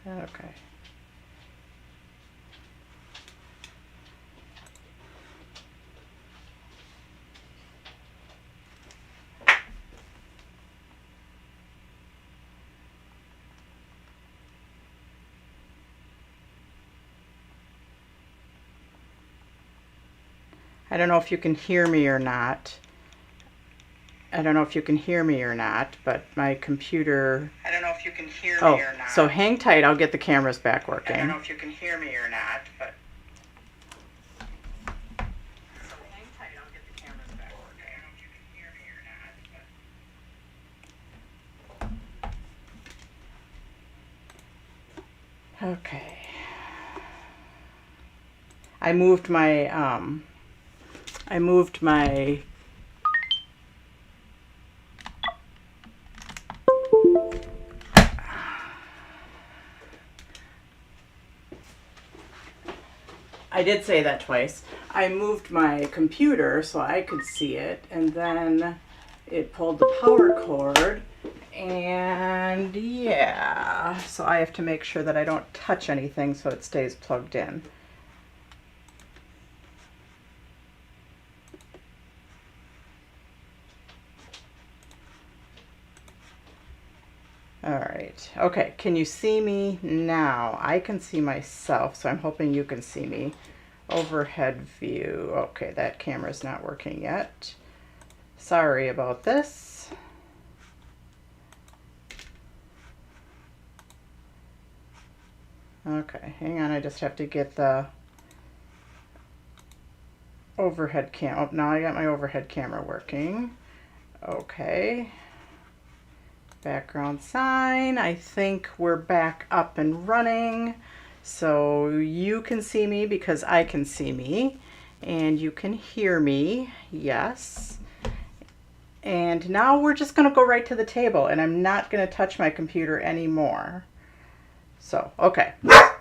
Okay. I don't know if you can hear me or not. I don't know if you can hear me or not, but my computer... I don't know if you can hear me or not. So hang tight, I'll get the cameras back working. I don't know if you can hear me or not, but... So hang tight, I'll get the cameras back working. I don't know if you can hear me or not, but... Okay. I moved my I did say that twice. I moved my computer so I could see it, and then it pulled the power cord, and yeah, so I have to make sure that I don't touch anything so it stays plugged in. All right, okay, can you see me now? I can see myself, so I'm hoping you can see me. Overhead view. Okay, that camera's not working yet. Sorry about this. Okay, hang on, I just have to get the overhead cam. Oh, now I got my overhead camera working. Okay. Background sign. I think we're back up and running. So you can see me because I can see me, and you can hear me. Yes. And now we're just going to go right to the table, and I'm not going to touch my computer anymore. So, okay.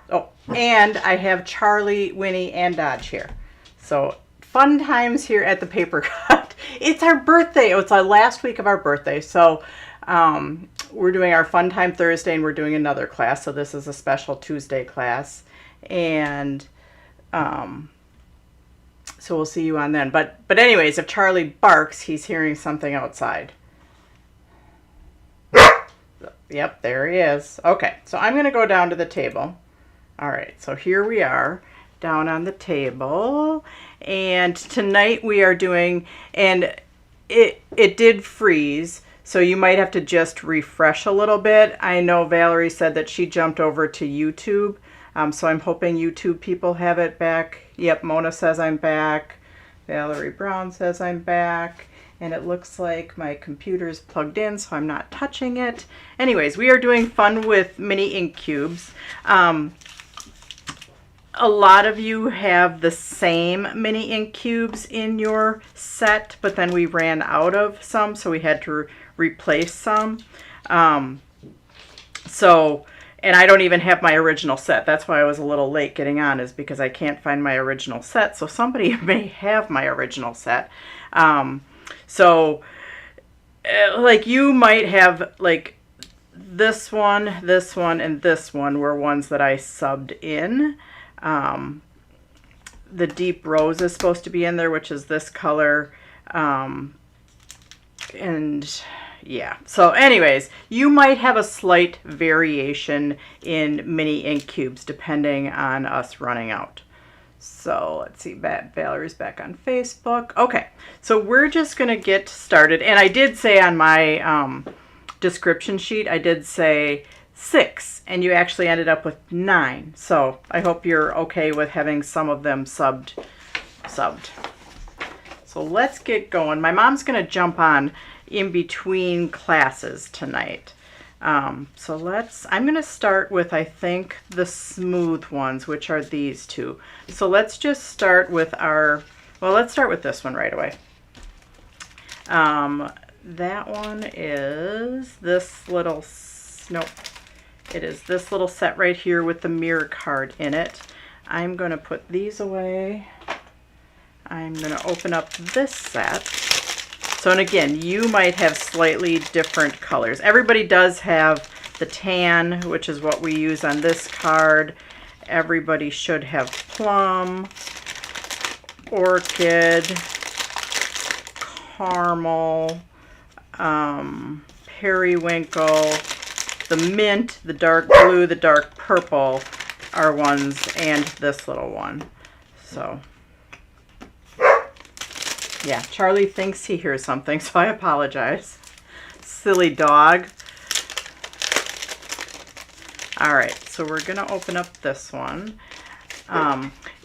Oh, and I have Charlie, Winnie, and Dodge here. So fun times here at the paper cut. It's our birthday. Oh, it's our last week of our birthday. So we're doing our Fun Time Thursday, and we're doing another class. So this is a special Tuesday class. And so we'll see you on then. But anyways, if Charlie barks, he's hearing something outside. Yep, there he is. Okay, so I'm going to go down to the table. All right, so here we are down on the table. And tonight we are doing, and it did freeze, so you might have to just refresh a little bit. I know Valerie said that she jumped over to YouTube, so I'm hoping YouTube people have it back. Yep, Mona says I'm back. Valerie Brown says I'm back. And it looks like my computer's plugged in, so I'm not touching it. Anyways, we are doing fun with mini ink cubes. A lot of you have the same mini ink cubes in your set, but then we ran out of some, so we had to replace some. And I don't even have my original set. That's why I was a little late getting on, is because I can't find my original set. So somebody may have my original set. So like you might have like this one, and this one were ones that I subbed in. The deep rose is supposed to be in there, which is this color. And yeah, so anyways, you might have a slight variation in mini ink cubes depending on us running out. So let's see, Valerie's back on Facebook. Okay, so we're just going to get started. And I did say on my description sheet, I did say 6, and you actually ended up with 9. So I hope you're okay with having some of them subbed. So let's get going. My mom's going to jump on in between classes tonight. So I'm going to start with, I think, the smooth ones, which are these two. So let's just start with let's start with this one right away. That one is this little, nope, it is this little set right here with the mirror card in it. I'm going to put these away. I'm going to open up this set. So, and again, you might have slightly different colors. Everybody does have the tan, which is what we use on this card. Everybody should have plum, orchid, caramel, periwinkle, the mint, the dark blue, the dark purple are ones, and this little one. So yeah, Charlie thinks he hears something, so I apologize. Silly dog. All right, so we're gonna open up this one.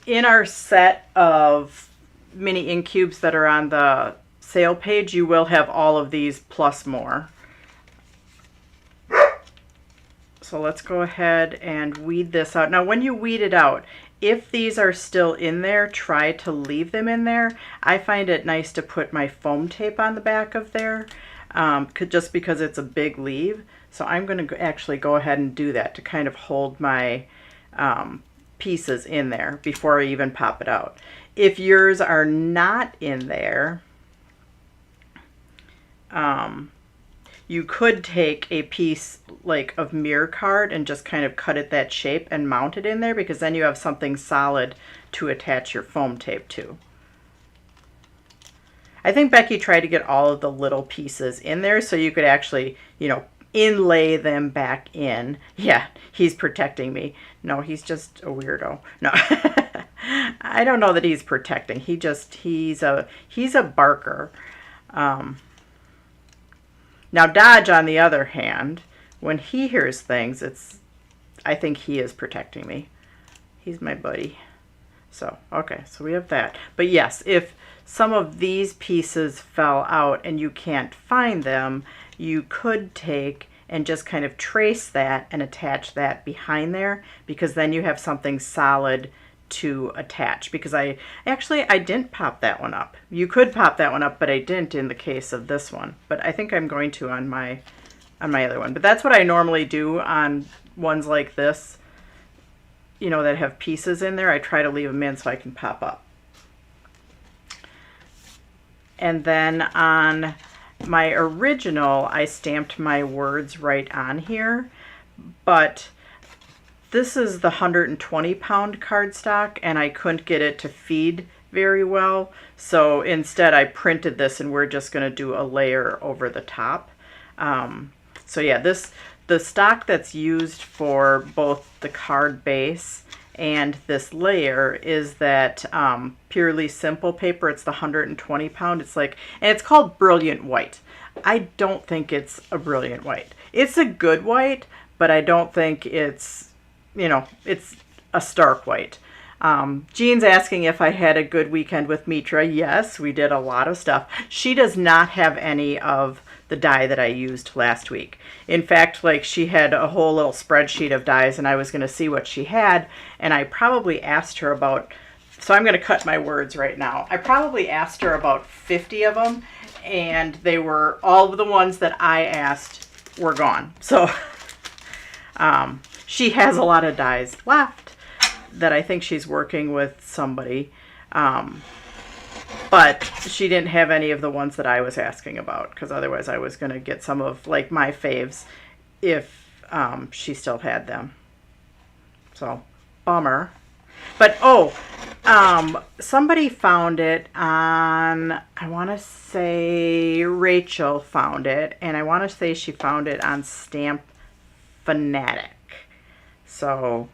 In our set of mini ink cubes that are on the sale page, you will have all of these plus more. So let's go ahead and weed this out. Now, when you weed it out, if these are still in there, try to leave them in there. I find it nice to put my foam tape on the back of there, just because it's a big leaf. So I'm going to actually go ahead and do that to kind of hold my pieces in there before I even pop it out. If yours are not in there, you could take a piece like of mirror card and just kind of cut it that shape and mount it in there, because then you have something solid to attach your foam tape to. I think Becky tried to get all of the little pieces in there so you could actually, you know, inlay them back in. Yeah, he's protecting me. No, he's just a weirdo. No, I don't know that he's protecting. He's a barker. Now Dodge, on the other hand, when he hears things, I think he is protecting me. He's my buddy. So, okay, so we have that. But yes, if some of these pieces fell out and you can't find them, you could take and just kind of trace that and attach that behind there, because then you have something solid to attach. Because I didn't pop that one up. You could pop that one up, but I didn't in the case of this one. But I think I'm going to on my other one. But that's what I normally do on ones like this, you know, that have pieces in there. I try to leave them in so I can pop up. And then on my original, I stamped my words right on here, but this is the 120-pound cardstock, and I couldn't get it to feed very well. So instead I printed this, and we're just going to do a layer over the top. So yeah, the stock that's used for both the card base and this layer is that Purely Simple paper. It's the 120-pound. It's like, and it's called Brilliant White. I don't think it's a brilliant white. It's a good white, but I don't think it's, you know, it's a stark white. Jean's asking if I had a good weekend with Mitra. Yes, we did a lot of stuff. She does not have any of the dye that I used last week. In fact, like, she had a whole little spreadsheet of dyes, and I was going to see what she had, and I probably asked her about, so I'm going to cut my words right now. I probably asked her about 50 of them, and they were, all of the ones that I asked were gone. So she has a lot of dyes left that I think she's working with somebody. But she didn't have any of the ones that I was asking about, because otherwise I was going to get some of, like, my faves if she still had them. So, bummer. But, somebody found it on, I want to say Rachel found it, and I want to say she found it on Stamp Fanatic. So,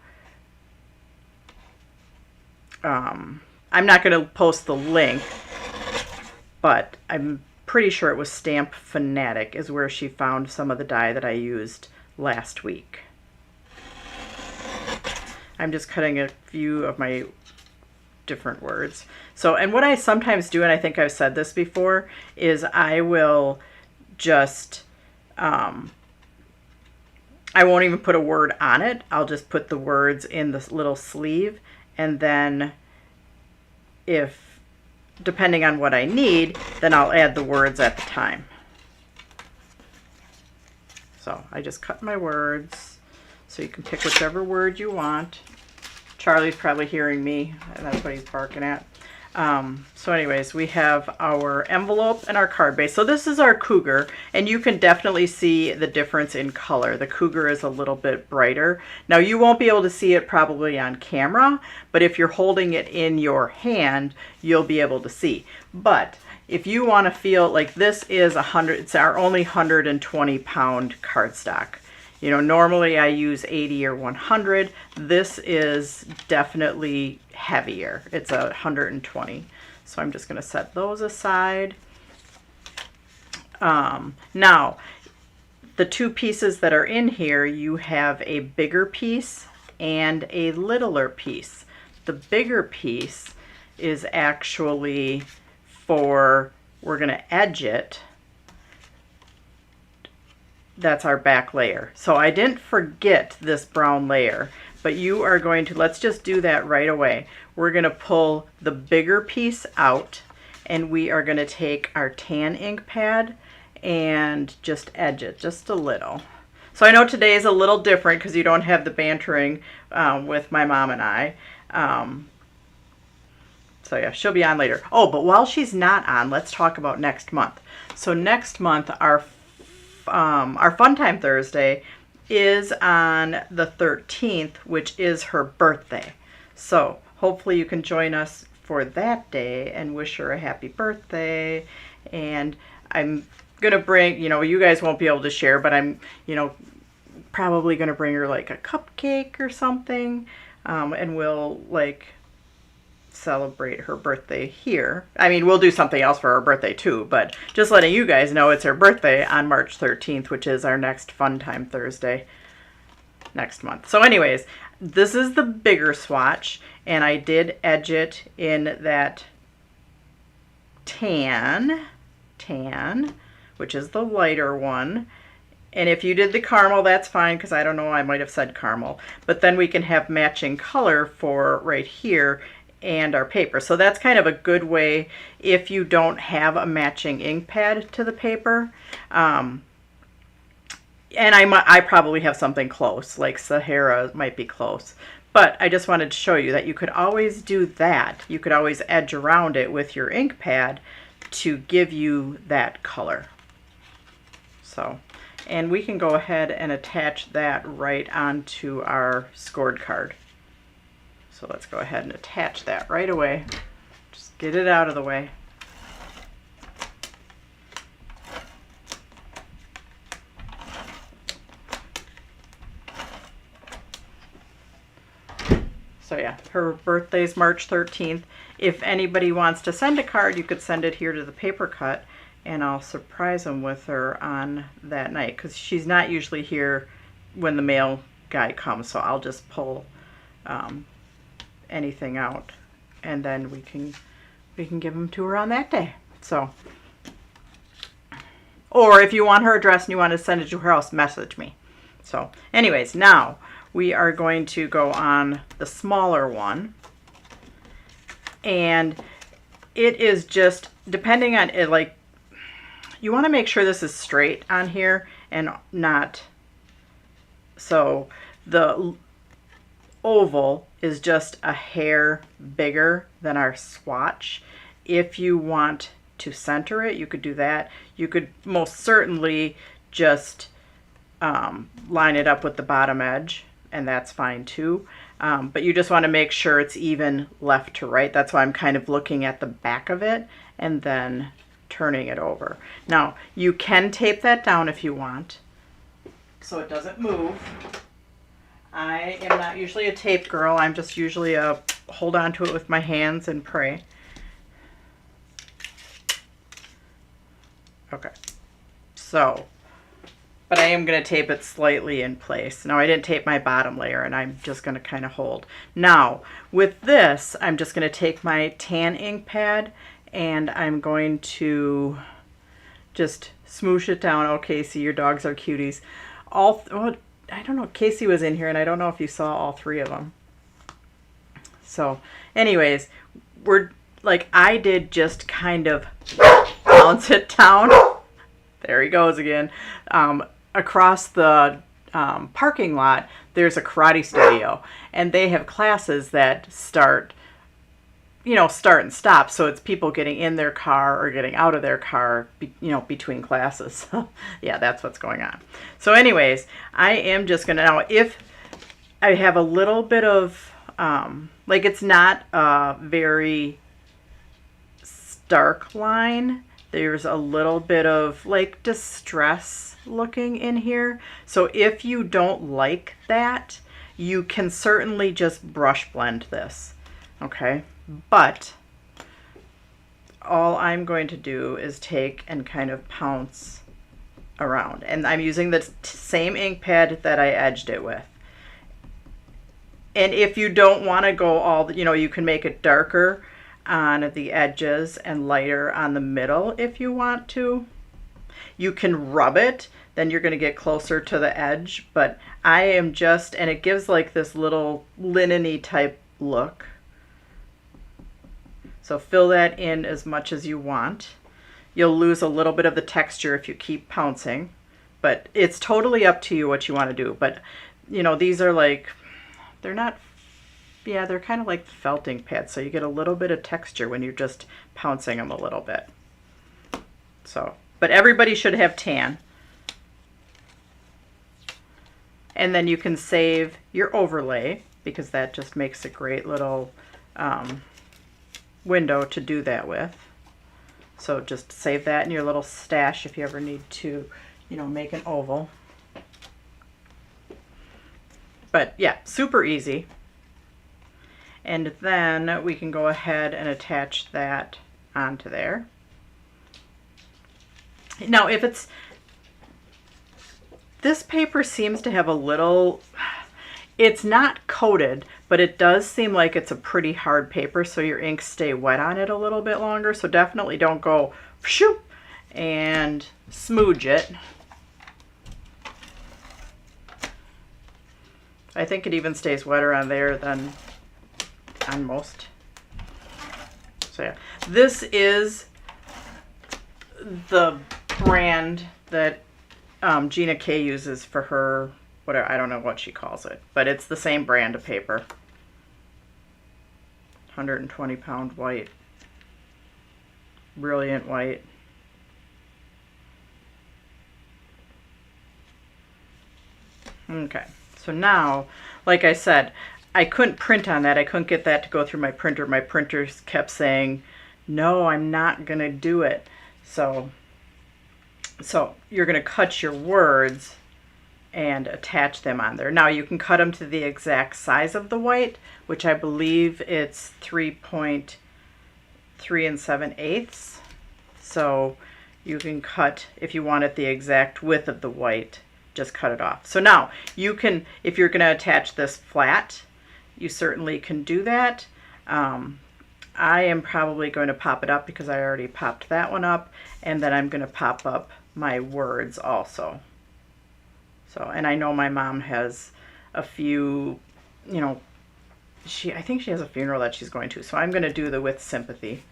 I'm not going to post the link, but I'm pretty sure it was Stamp Fanatic is where she found some of the dye that I used last week. I'm just cutting a few of my different words. So, and what I sometimes do, and I think I've said this before, is I will just, I won't even put a word on it. I'll just put the words in this little sleeve, and then if, depending on what I need, then I'll add the words at the time. So I just cut my words, so you can pick whichever word you want. Charlie's probably hearing me, and that's what he's barking at. So anyways, we have our envelope and our card base. So this is our cougar, and you can definitely see the difference in color. The cougar is a little bit brighter. Now you won't be able to see it probably on camera, but if you're holding it in your hand, you'll be able to see. But if you want to feel like this is it's our only 120 pound cardstock. You know, normally I use 80 or 100. This is definitely heavier. It's 120. So I'm just going to set those aside. Now, the two pieces that are in here, you have a bigger piece and a littler piece. The bigger piece is actually for, we're going to edge it. That's our back layer. So I didn't forget this brown layer, but you are going to, let's just do that right away. We're going to pull the bigger piece out, and we are going to take our tan ink pad and just edge it just a little. So I know today is a little different because you don't have the bantering with my mom and I. So yeah, she'll be on later. Oh, but while she's not on, let's talk about next month. So next month, our Fun Time Thursday is on the 13th, which is her birthday. So hopefully you can join us for that day and wish her a happy birthday. And I'm going to bring, you know, you guys won't be able to share, but I'm, you know, probably going to bring her like a cupcake or something. And we'll like celebrate her birthday here. I mean, we'll do something else for her birthday too, but just letting you guys know it's her birthday on March 13th, which is our next Fun Time Thursday next month. So anyways, this is the bigger swatch, and I did edge it in that tan, which is the lighter one. And if you did the caramel, that's fine, because I don't know, I might have said caramel. But then we can have matching color for right here and our paper. So that's kind of a good way if you don't have a matching ink pad to the paper. And I probably have something close, like Sahara might be close. But I just wanted to show you that you could always do that. You could always edge around it with your ink pad to give you that color. So, and we can go ahead and attach that right onto our scored card. So let's go ahead and attach that right away. Just get it out of the way. So yeah, her birthday's March 13th. If anybody wants to send a card, you could send it here to the paper cut, and I'll surprise them with her on that night, because she's not usually here when the mail guy comes. So I'll just pull anything out, and then we can give them to her on that day. So, or if you want her address and you want to send it to her house, message me. So anyways, now we are going to go on the smaller one, and it is just depending on it, like you want to make sure this is straight on here and not, so the oval is just a hair bigger than our swatch. If you want to center it, you could do that. You could most certainly just line it up with the bottom edge, and that's fine too. But you just want to make sure it's even left to right. That's why I'm kind of looking at the back of it and then turning it over. Now, you can tape that down if you want, so it doesn't move. I am not usually a tape girl. I'm just usually a hold on to it with my hands and pray. Okay. So, but I am going to tape it slightly in place. Now, I didn't tape my bottom layer, and I'm just going to kind of hold. Now, with this, I'm just going to take my tan ink pad, and I'm going to just smoosh it down. Oh, Casey, your dogs are cuties. I don't know, Casey was in here, and I don't know if you saw all three of them. So anyways, we're like, I did just kind of bounce it down. There he goes again. Across the parking lot, there's a karate studio, and they have classes that start, start and stop. So it's people getting in their car or getting out of their car, between classes. Yeah, that's what's going on. So anyways, I am just going to, now if I have a little bit of, like it's not a very stark line. There's a little bit of like distress looking in here. So if you don't like that, you can certainly just brush blend this. Okay, but all I'm going to do is take and kind of pounce around. And I'm using the same ink pad that I edged it with. And if you don't want to go all, you can make it darker on the edges and lighter on the middle if you want to. You can rub it, then you're going to get closer to the edge. But I am just, and it gives like this little linen-y type look. So fill that in as much as you want. You'll lose a little bit of the texture if you keep pouncing, but it's totally up to you what you want to do. But these are like, they're not, yeah, they're kind of like felting pads. So you get a little bit of texture when you're just pouncing them a little bit. So, but everybody should have tan. And then you can save your overlay because that just makes a great little window to do that with. So just save that in your little stash if you ever need to, make an oval. But yeah, super easy. And then we can go ahead and attach that onto there. Now, if this paper seems to have a little, it's not coated, but it does seem like it's a pretty hard paper, so your inks stay wet on it a little bit longer. So definitely don't go shoop and smooge it. I think it even stays wetter on there than on most. So yeah, this is the brand that Gina K uses for her, whatever, I don't know what she calls it, but it's the same brand of paper. 120 pound white, brilliant white. Okay, so now, like I said, I couldn't print on that. I couldn't get that to go through my printer. My printer kept saying, no, I'm not going to do it. So you're going to cut your words and attach them on there. Now you can cut them to the exact size of the white, which I believe it's 3.3 7/8. So you can cut, if you want it the exact width of the white, just cut it off. So now you can, if you're going to attach this flat, you certainly can do that. I am probably going to pop it up because I already popped that one up, and then I'm going to pop up my words also. So, and I know my mom has a few, I think she has a funeral that she's going to, so I'm going to do the with sympathy.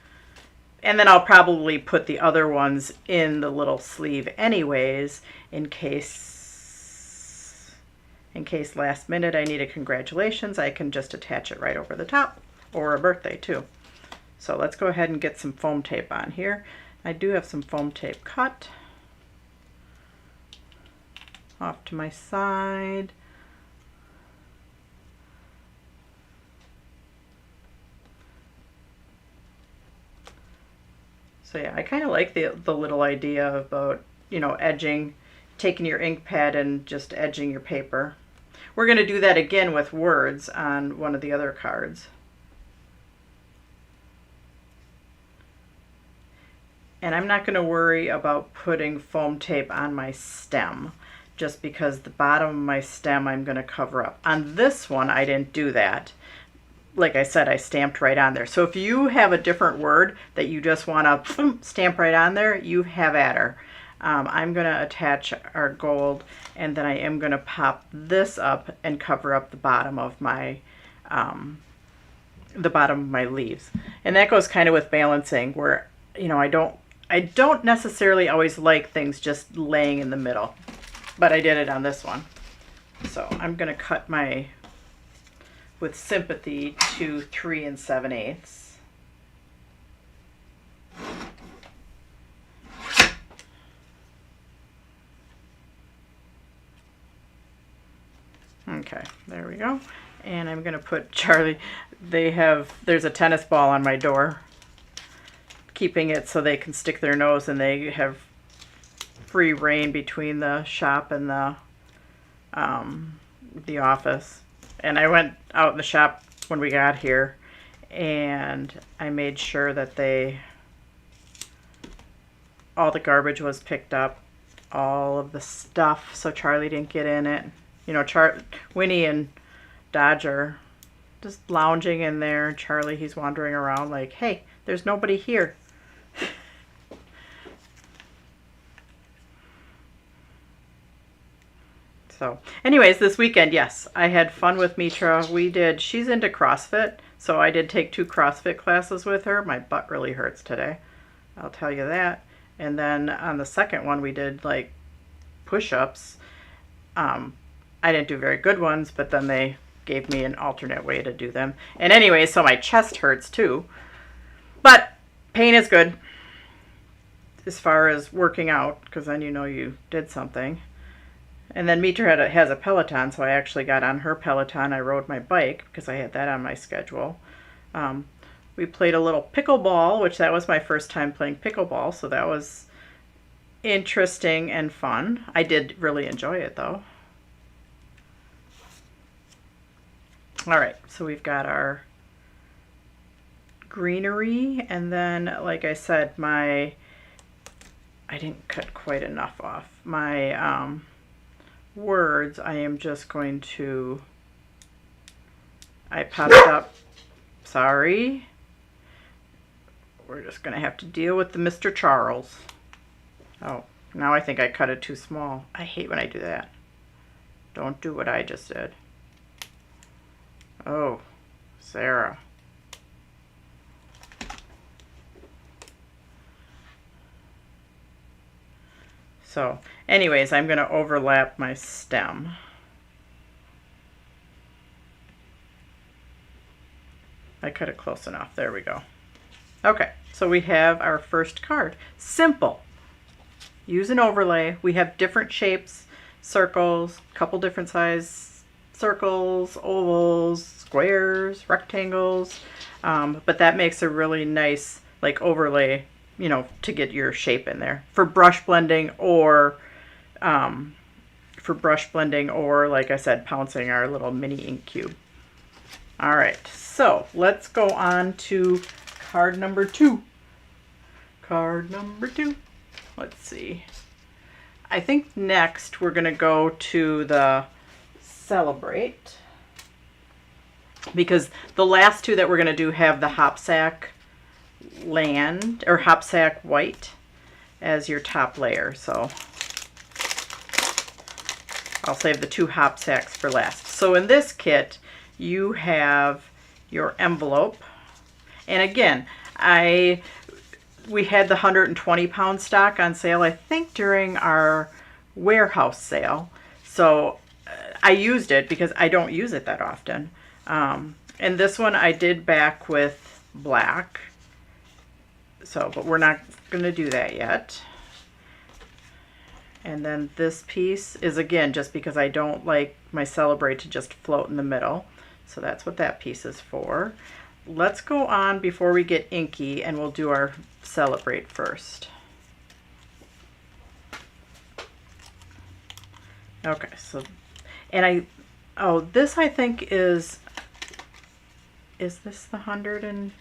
And then I'll probably put the other ones in the little sleeve anyways, in case last minute I need a congratulations, I can just attach it right over the top, or a birthday too. So let's go ahead and get some foam tape on here. I do have some foam tape cut off to my side. So yeah, I kind of like the little idea about, edging, taking your ink pad and just edging your paper. We're going to do that again with words on one of the other cards. And I'm not going to worry about putting foam tape on my stem, just because the bottom of my stem I'm going to cover up. On this one, I didn't do that. Like I said, I stamped right on there. So if you have a different word that you just want to stamp right on there, you have at her. I'm going to attach our gold, and then I am going to pop this up and cover up the bottom of my leaves. And that goes kind of with balancing, where I don't necessarily always like things just laying in the middle, but I did it on this one. So I'm going to cut my with sympathy to 3 7/8. Okay, there we go. And I'm gonna put Charlie, there's a tennis ball on my door, keeping it so they can stick their nose and they have free reign between the shop and the office. And I went out in the shop when we got here and I made sure that all the garbage was picked up, all of the stuff, so Charlie didn't get in it. You know, Winnie and Dodger just lounging in there. Charlie, he's wandering around like, hey, there's nobody here. So anyways, this weekend, yes, I had fun with Mitra. She's into CrossFit, so I did take 2 CrossFit classes with her. My butt really hurts today, I'll tell you that. And then on the second one, we did like push-ups. I didn't do very good ones, but then they gave me an alternate way to do them. And anyway, so my chest hurts too. But pain is good as far as working out, because then you know you did something. And then Mitra has a Peloton, so I actually got on her Peloton. I rode my bike because I had that on my schedule. We played a little pickleball, which that was my first time playing pickleball, so that was interesting and fun. I did really enjoy it though. All right, so we've got our greenery, and then like I said, I didn't cut quite enough off. My words, I am just going to, I popped up, sorry. We're just gonna have to deal with the Mr. Charles. Oh, now I think I cut it too small. I hate when I do that. Don't do what I just did. Oh, Sarah. So anyways, I'm going to overlap my stem. I cut it close enough. There we go. Okay, so we have our first card. Simple. Use an overlay. We have different shapes, circles, a couple different size circles, ovals, squares, rectangles, but that makes a really nice like overlay, you know, to get your shape in there for brush blending or like I said, pouncing our little mini ink cube. All right, so let's go on to card number 2. Card number 2. Let's see. I think next we're gonna go to the Celebrate, because the last 2 that we're gonna do have the Hopsack Land or Hopsack White as your top layer. So I'll save the 2 Hopsacks for last. So in this kit, you have your envelope. And again, we had the 120-pound stock on sale, I think, during our warehouse sale. So I used it because I don't use it that often. And this one I did back with black. So, but we're not going to do that yet. And then this piece is, again, just because I don't like my Celebrate to just float in the middle. So that's what that piece is for. Let's go on before we get inky, and we'll do our Celebrate first. Okay, so, and this I think is this the 100 and,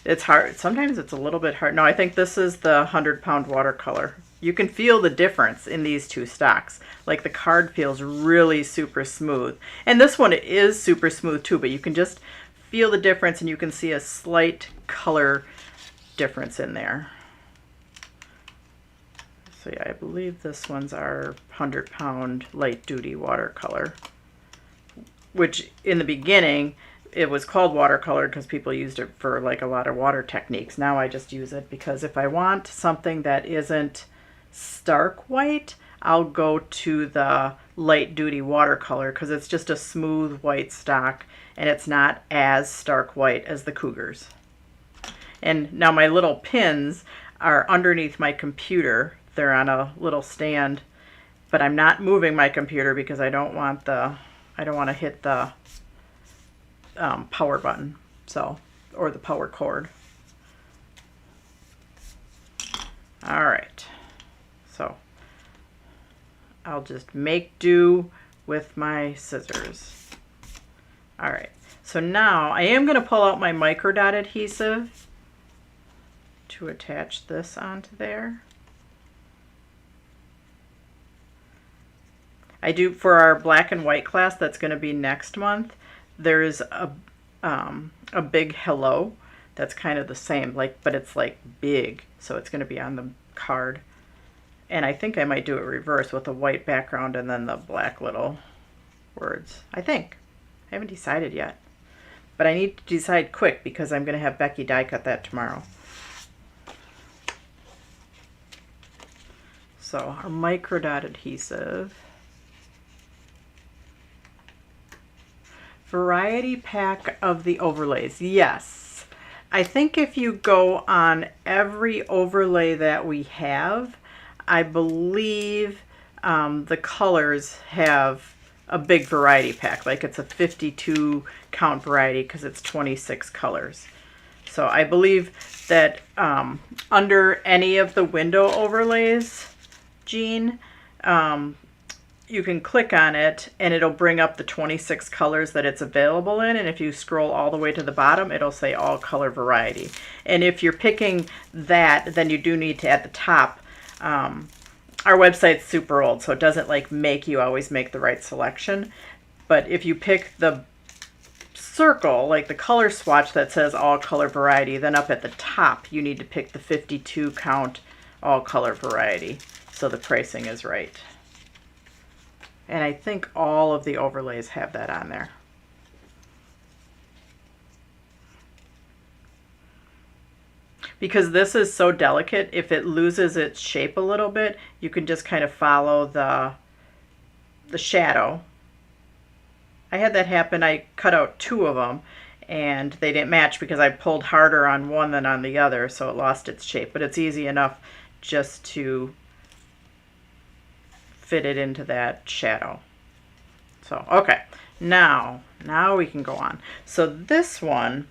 it's hard. Sometimes it's a little bit hard. No, I think this is the 100-pound watercolor. You can feel the difference in these 2 stocks. Like the card feels really super smooth. And this one is super smooth too, but you can just feel the difference and you can see a slight color difference in there. So yeah, I believe this one's our 100-pound light duty watercolor, which in the beginning, it was called watercolor because people used it for like a lot of water techniques. Now I just use it because if I want something that isn't stark white, I'll go to the light duty watercolor because it's just a smooth white stock and it's not as stark white as the Cougars. And now my little pins are underneath my computer. They're on a little stand but I'm not moving my computer because I don't want to hit the power button, so, or the power cord. All right, so I'll just make do with my scissors. All right, so now I am going to pull out my micro dot adhesive to attach this onto there. I do, for our black and white class that's going to be next month, there's a big hello that's kind of the same, like, but it's like big, so it's going to be on the card. And I think I might do it reverse with a white background and then the black little words. I think. I haven't decided yet. But I need to decide quick because I'm going to have Becky die cut that tomorrow. So our micro dot adhesive. Variety pack of the overlays. Yes. I think if you go on every overlay that we have, I believe the colors have a big variety pack. Like it's a 52 count variety because it's 26 colors. So I believe that under any of the window overlays, Jean, you can click on it and it'll bring up the 26 colors that it's available in. And if you scroll all the way to the bottom, it'll say all color variety. And if you're picking that, then you do need to, at the top, our website's super old, so it doesn't like make you always make the right selection. But if you pick the circle, like the color swatch that says all color variety, then up at the top, you need to pick the 52 count all color variety. So the pricing is right. And I think all of the overlays have that on there. Because this is so delicate, if it loses its shape a little bit, you can just kind of follow the shadow. I had that happen. I cut out 2 of them and they didn't match because I pulled harder on one than on the other, so it lost its shape. But it's easy enough just to fit it into that shadow. So, okay, now we can go on. So this one,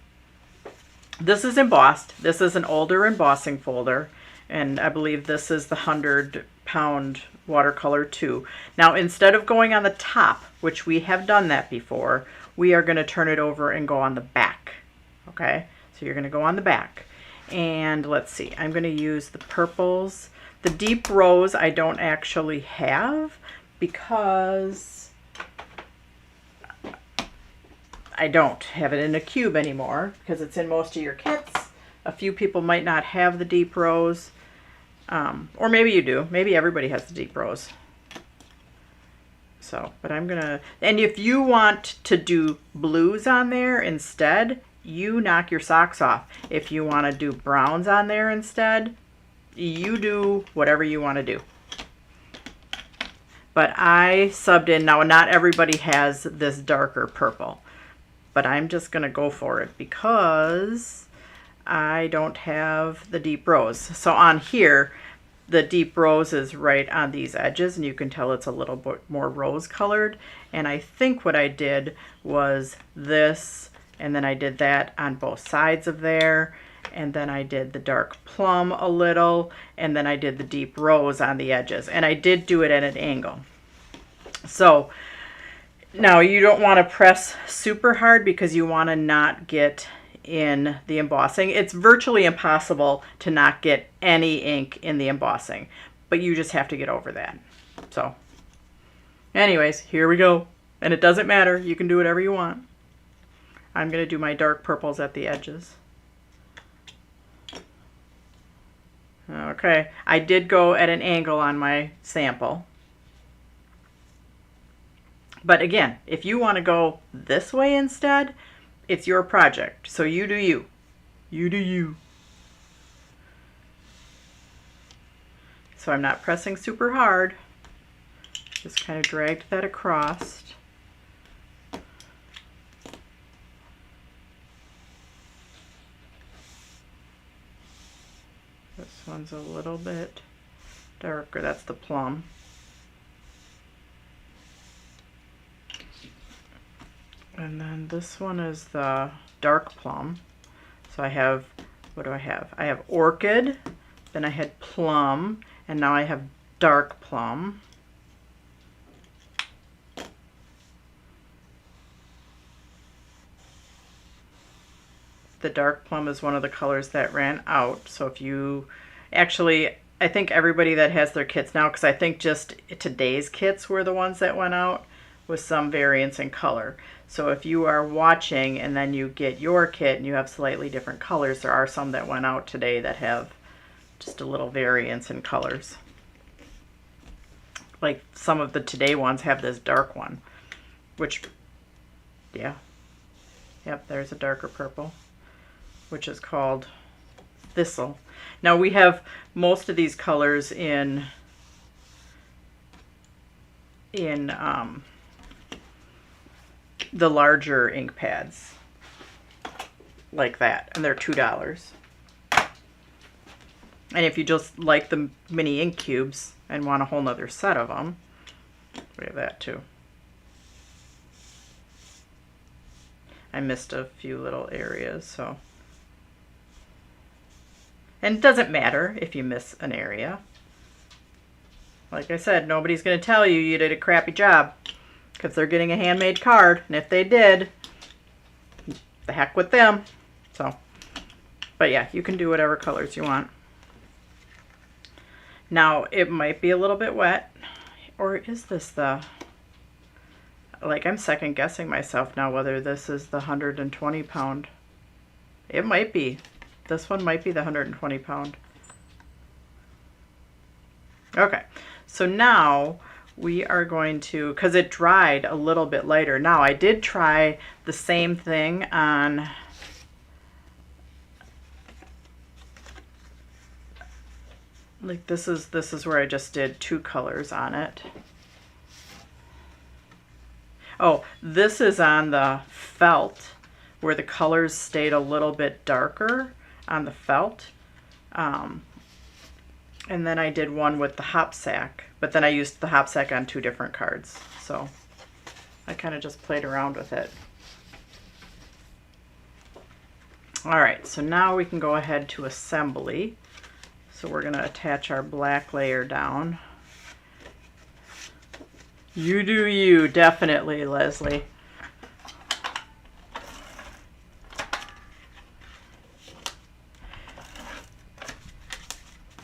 this is embossed. This is an older embossing folder, and I believe this is the 100-pound watercolor too. Now, instead of going on the top, which we have done that before, we are going to turn it over and go on the back. Okay, so you're going to go on the back. And let's see, I'm going to use the purples. The deep rose I don't actually have because I don't have it in a cube anymore because it's in most of your kits. A few people might not have the deep rose, or maybe you do. Maybe everybody has the deep rose. So, but I'm gonna, and if you want to do blues on there instead, you knock your socks off. If you want to do browns on there instead, you do whatever you want to do. But I subbed in, now not everybody has this darker purple, but I'm just going to go for it because I don't have the deep rose. So on here, the deep rose is right on these edges, and you can tell it's a little bit more rose colored. And I think what I did was this, and then I did that on both sides of there. And then I did the dark plum a little, and then I did the deep rose on the edges. And I did do it at an angle. So now you don't want to press super hard because you want to not get in the embossing. It's virtually impossible to not get any ink in the embossing, but you just have to get over that. So anyways, here we go. And it doesn't matter. You can do whatever you want. I'm going to do my dark purples at the edges. Okay, I did go at an angle on my sample. But again, if you want to go this way instead, it's your project. So you do you. You do you. So I'm not pressing super hard. Just kind of dragged that across. This one's a little bit darker. That's the plum. And then this one is the dark plum. So I have, what do I have? I have orchid, then I had plum, and now I have dark plum. The dark plum is one of the colors that ran out. So if you, actually, I think everybody that has their kits now, because I think just today's kits were the ones that went out with some variance in color. So if you are watching and then you get your kit and you have slightly different colors, there are some that went out today that have just a little variance in colors. Like some of the today ones have this dark one, which, yeah. Yep, there's a darker purple, which is called Thistle. Now we have most of these colors in the larger ink pads like that, and they're $2. And if you just like the mini ink cubes and want a whole nother set of them, we have that too. I missed a few little areas, so. And it doesn't matter if you miss an area. Like I said, nobody's going to tell you you did a crappy job because they're getting a handmade card. And if they did, the heck with them. So, but yeah, you can do whatever colors you want. Now, it might be a little bit wet. Or is this the... Like, I'm second guessing myself now whether this is the 120 pound. It might be. This one might be the 120 pound. Okay, so now we are going to, because it dried a little bit lighter. Now I did try the same thing on like this is where I just did 2 colors on it. Oh, this is on the felt where the colors stayed a little bit darker on the felt. And then I did one with the hop sack, but then I used the hop sack on 2 different cards. So I kind of just played around with it. All right, so now we can go ahead to assembly. So we're going to attach our black layer down. You do you, definitely, Leslie.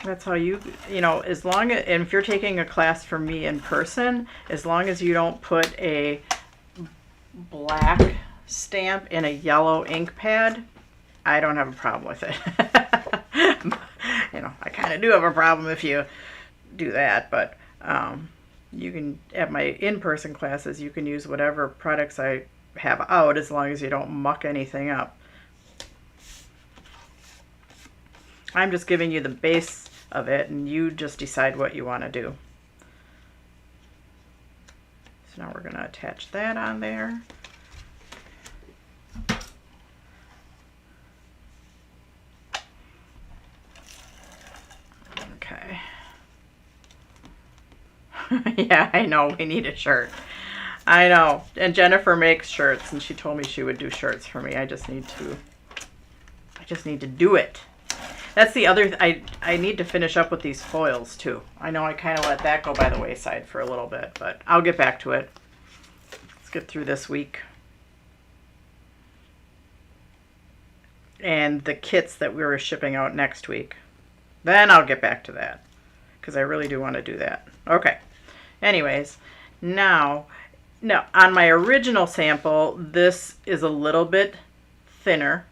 That's how you know, as long as, and if you're taking a class from me in person, as long as you don't put a black stamp in a yellow ink pad, I don't have a problem with it. You know, I kind of do have a problem if you do that, but you can, at my in-person classes, you can use whatever products I have out as long as you don't muck anything up. I'm just giving you the base of it, and you just decide what you want to do. So now we're going to attach that on there. Okay. Yeah, I know, we need a shirt. I know. And Jennifer makes shirts, and she told me she would do shirts for me. I just need to do it. That's the other, I need to finish up with these foils too. I know I kind of let that go by the wayside for a little bit, but I'll get back to it. Let's get through this week. And the kits that we were shipping out next week. Then I'll get back to that because I really do want to do that. Okay. Anyways, now on my original sample, this is a little bit thinner.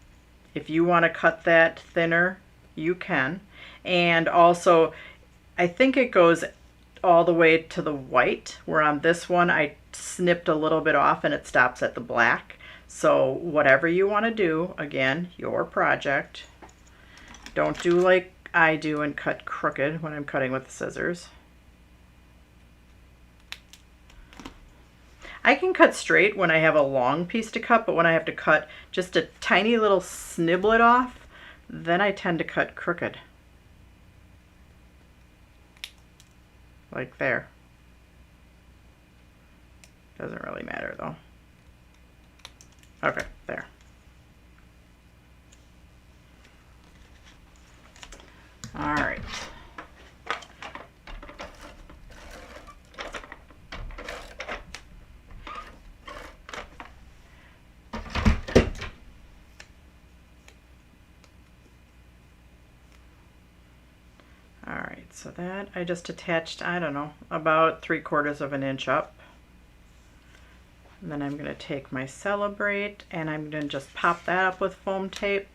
If you want to cut that thinner, you can. And also, I think it goes all the way to the white, where on this one I snipped a little bit off and it stops at the black. So whatever you want to do, again, your project. Don't do like I do and cut crooked when I'm cutting with the scissors. I can cut straight when I have a long piece to cut, but when I have to cut just a tiny little sniblet off, then I tend to cut crooked. Like there. Doesn't really matter though. Okay, there. All right. All right, so that I just attached, I don't know, about 3/4 of an inch up. And then I'm going to take my Celebrate and I'm going to just pop that up with foam tape.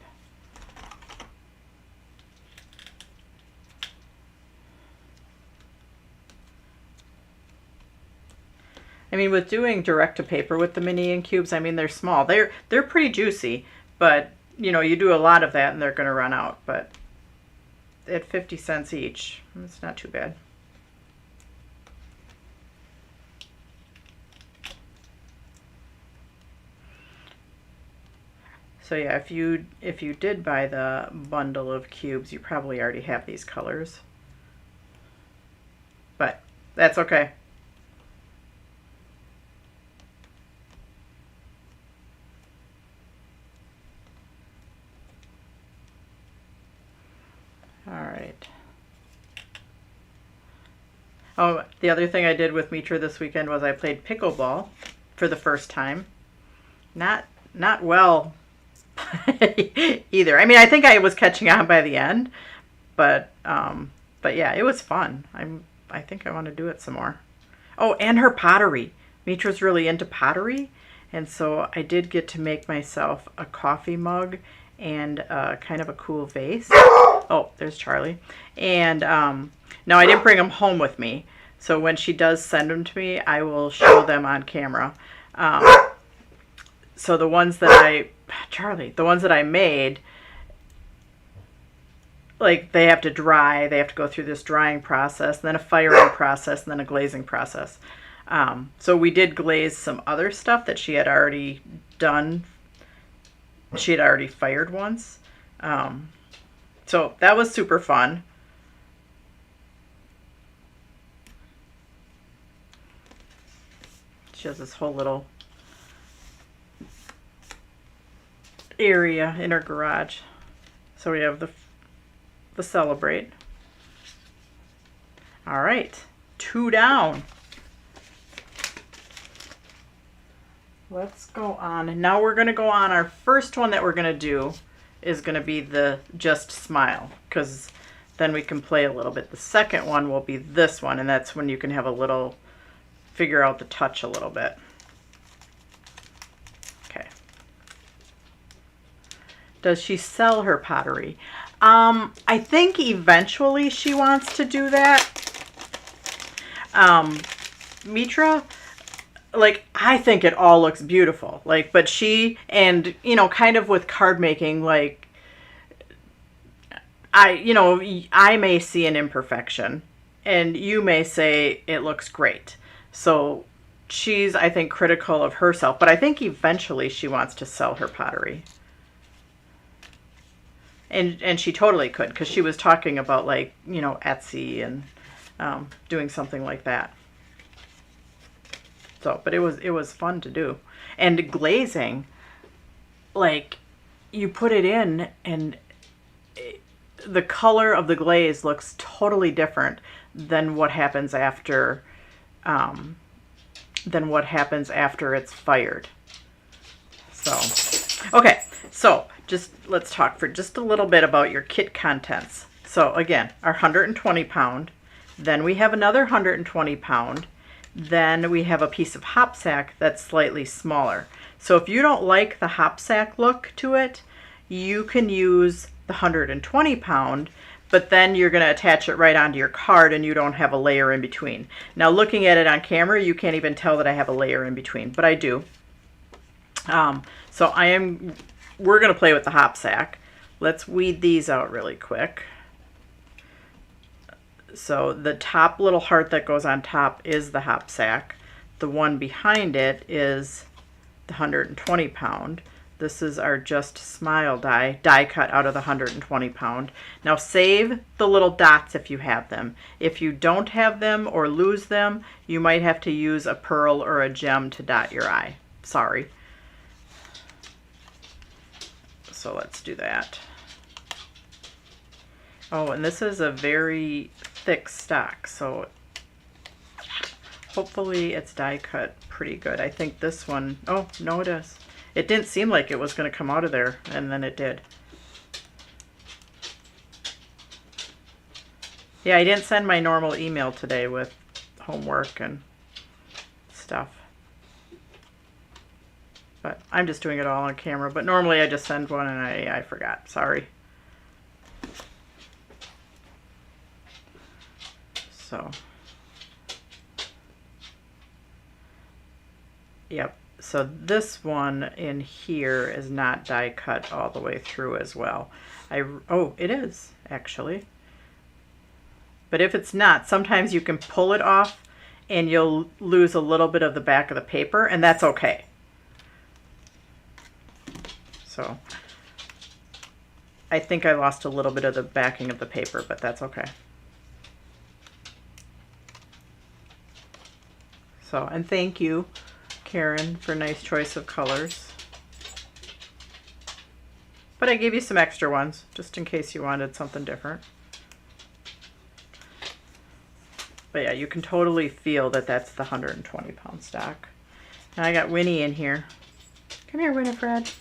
I mean, with doing direct to paper with the mini ink cubes, I mean, they're small. They're pretty juicy, but you know, you do a lot of that and they're going to run out. But at 50 cents each, it's not too bad. So yeah, if you did buy the bundle of cubes, you probably already have these colors. But that's okay. All right. Oh, the other thing I did with Mitra this weekend was I played pickleball for the first time. Not well either. I mean, I think I was catching on by the end, but yeah, it was fun. I think I want to do it some more. Oh, and her pottery. Mitra's really into pottery, and so I did get to make myself a coffee mug and kind of a cool vase. Oh, there's Charlie. And no, I didn't bring them home with me. So when she does send them to me, I will show them on camera. So the ones that I made, like they have to dry, they have to go through this drying process, then a firing process, and then a glazing process. So we did glaze some other stuff that she had already done. She had already fired once. So that was super fun. She has this whole little area in her garage. So we have the Celebrate. All right, 2 down. Let's go on. And now we're going to go on. Our first one that we're going to do is going to be the Just Smile, because then we can play a little bit. The second one will be this one, and that's when you can have a little, figure out the touch a little bit. Okay. Does she sell her pottery? I think eventually she wants to do that. Mitra, like, I think it all looks beautiful. Like, but she, and, you know, kind of with card making, like, I may see an imperfection and you may say it looks great. So she's, I think, critical of herself, but I think eventually she wants to sell her pottery. And she totally could, because she was talking about, like, you know, Etsy and doing something like that. So, but it was fun to do. And glazing, like, you put it in and the color of the glaze looks totally different than what happens after it's fired. So, okay, so just let's talk for just a little bit about your kit contents. So again, our 120 pound, then we have another 120 pound, then we have a piece of hop sack that's slightly smaller. So if you don't like the hop sack look to it, you can use the 120 pound, but then you're going to attach it right onto your card and you don't have a layer in between. Now looking at it on camera, you can't even tell that I have a layer in between, but I do. So we're going to play with the hop sack. Let's weed these out really quick. So the top little heart that goes on top is the hop sack. The one behind it is the 120 pound. This is our Just Smile die cut out of the 120 pound. Now save the little dots if you have them. If you don't have them or lose them, you might have to use a pearl or a gem to dot your eye. Sorry. so let's do that. Oh, and this is a very thick stock, so hopefully it's die cut pretty good. I think this one, oh, no it is. It didn't seem like it was going to come out of there, and then it did. Yeah, I didn't send my normal email today with homework and stuff. But I'm just doing it all on camera. But normally I just send one and I forgot. Sorry. So. Yep. So this one in here is not die cut all the way through as well. Oh, it is actually. But if it's not, sometimes you can pull it off and you'll lose a little bit of the back of the paper, and that's okay. So I think I lost a little bit of the backing of the paper, but that's okay. So, and thank you, Karen, for a nice choice of colors. But I gave you some extra ones, just in case you wanted something different. But yeah, you can totally feel that that's the 120-pound stock. Now I got Winnie in here. Come here, Winifred.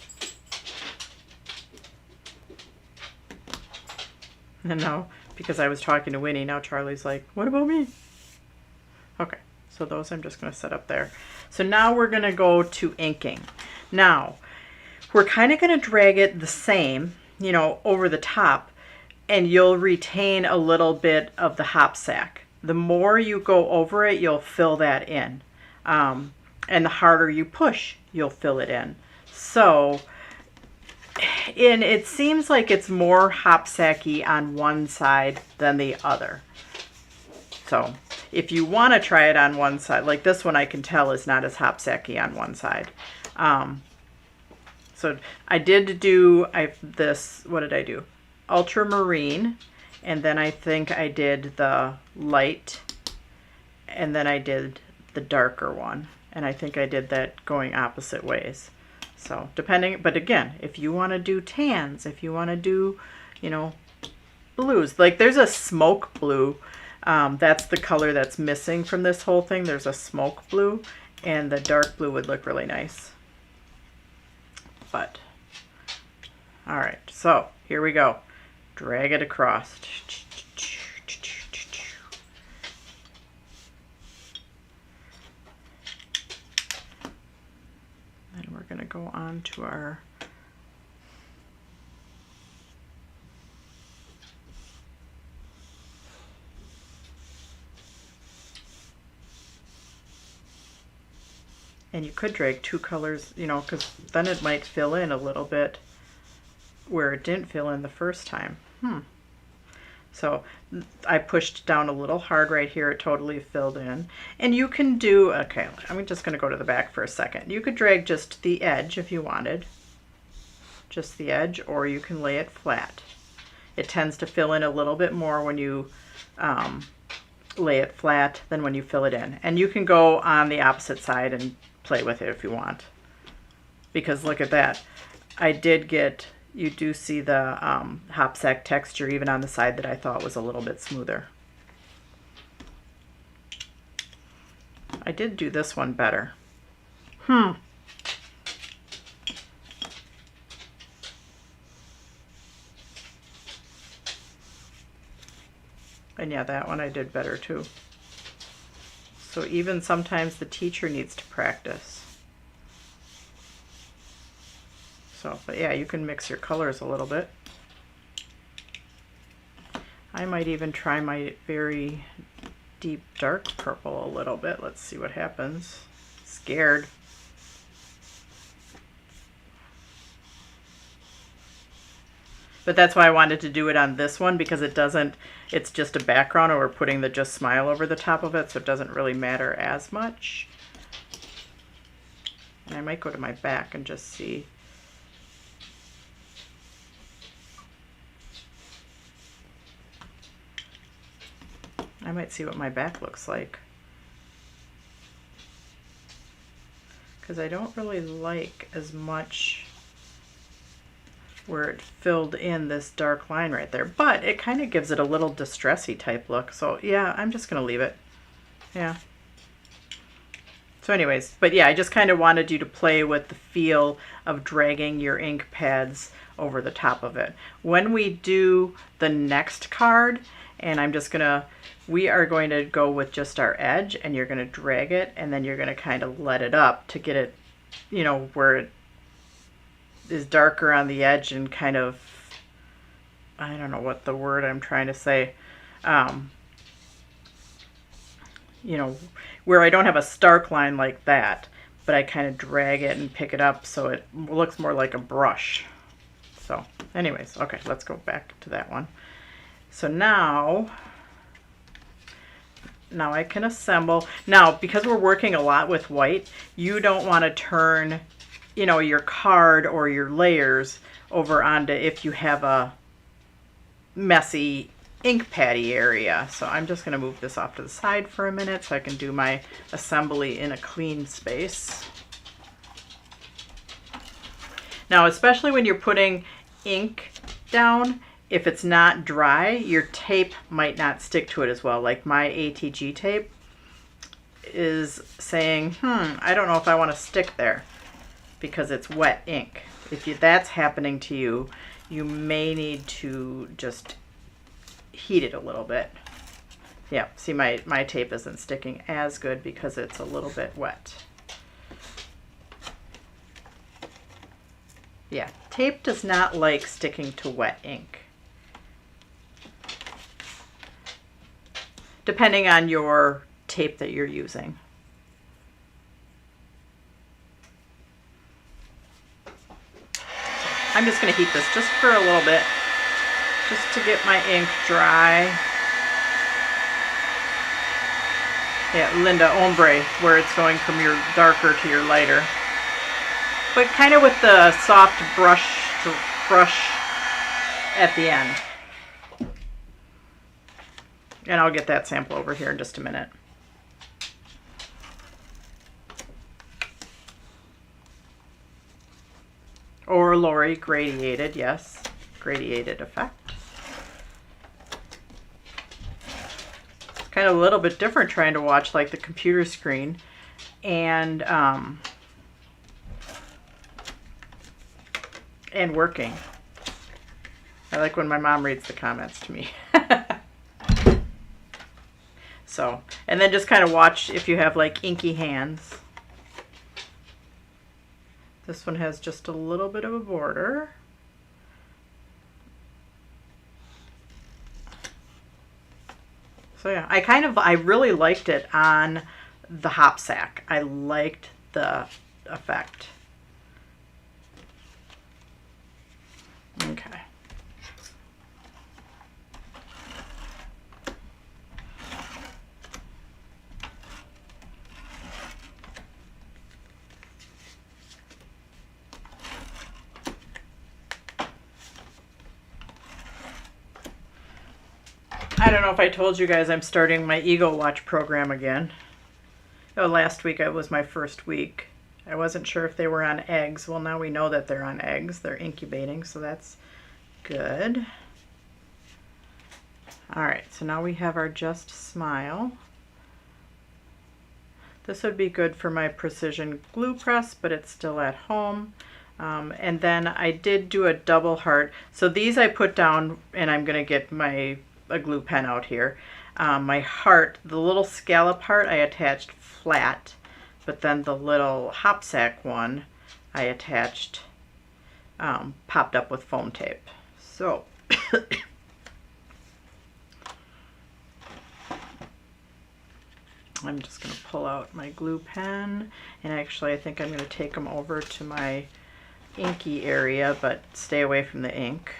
And now, because I was talking to Winnie, now Charlie's like, what about me? Okay, so those I'm just going to set up there. So now we're going to go to inking. Now, we're kind of going to drag it the same, you know, over the top, and you'll retain a little bit of the hop sack. The more you go over it, you'll fill that in. And the harder you push, you'll fill it in. So, and it seems like it's more hop sacky on one side than the other. So if you want to try it on one side, like this one I can tell is not as hop sacky on one side. So I did do this, what did I do? Ultramarine, and then I think I did the light, and then I did the darker one. And I think I did that going opposite ways. So depending, but again, if you want to do tans, if you want to do, you know, blues, like there's a smoke blue. That's the color that's missing from this whole thing. There's a smoke blue, and the dark blue would look really nice. But, all right, so here we go. Drag it across. And we're going to go on to our and you could drag two colors, you know, because then it might fill in a little bit where it didn't fill in the first time. So I pushed down a little hard right here. It totally filled in. And you can do, okay, I'm just going to go to the back for a second. You could drag just the edge if you wanted. Just the edge, or you can lay it flat. It tends to fill in a little bit more when you lay it flat than when you fill it in. And you can go on the opposite side and play with it if you want. Because look at that. I did get... You do see the hop sack texture even on the side that I thought was a little bit smoother. I did do this one better. And yeah, that one I did better too. So even sometimes the teacher needs to practice. So, but yeah, you can mix your colors a little bit. I might even try my very deep dark purple a little bit. Let's see what happens. Scared. But that's why I wanted to do it on this one, because it doesn't, it's just a background, and we're putting the Just Smile over the top of it, so it doesn't really matter as much. And I might go to my back and just see. I might see what my back looks like. Because I don't really like as much where it filled in this dark line right there. But it kind of gives it a little distressy type look. So yeah, I'm just going to leave it. Yeah. So anyways, but yeah, I just kind of wanted you to play with the feel of dragging your ink pads over the top of it. When we do the next card, and we are going to go with just our edge, and you're going to drag it, and then you're going to kind of let it up to get it, you know, where it is darker on the edge and kind of, I don't know what the word I'm trying to say, you know, where I don't have a stark line like that, but I kind of drag it and pick it up so it looks more like a brush. So anyways, okay, let's go back to that one. So now I can assemble. Now, because we're working a lot with white, you don't want to turn, you know, your card or your layers over onto if you have a messy ink paddy area. So I'm just going to move this off to the side for a minute so I can do my assembly in a clean space. Now, especially when you're putting ink down, if it's not dry, your tape might not stick to it as well. Like my ATG tape is saying, I don't know if I want to stick there because it's wet ink. If that's happening to you, you may need to just heat it a little bit. Yeah, see my tape isn't sticking as good because it's a little bit wet. Yeah, tape does not like sticking to wet ink. Depending on your tape that you're using. I'm just going to heat this just for a little bit, just to get my ink dry. Yeah, Linda Ombre, where it's going from your darker to your lighter. But kind of with the soft brush at the end. And I'll get that sample over here in just a minute. Or Lori, gradiated, yes. Gradiated effect. It's kind of a little bit different trying to watch like the computer screen and working. I like when my mom reads the comments to me. So, and then just kind of watch if you have like inky hands. This one has just a little bit of a border. So yeah, I really liked it on the hop sack. I liked the effect. Okay. I don't know if I told you guys I'm starting my Eagle Watch program again. Oh, last week it was my first week. I wasn't sure if they were on eggs. Well, now we know that they're on eggs. They're incubating, so that's good. All right, so now we have our Just Smile. This would be good for my precision glue press, but it's still at home. And then I did do a double heart. So these I put down, and I'm going to get a glue pen out here. My heart, the little scallop heart, I attached flat, but then the little hop sack one I attached, popped up with foam tape. So I'm just going to pull out my glue pen, and actually I think I'm going to take them over to my inky area, but stay away from the ink.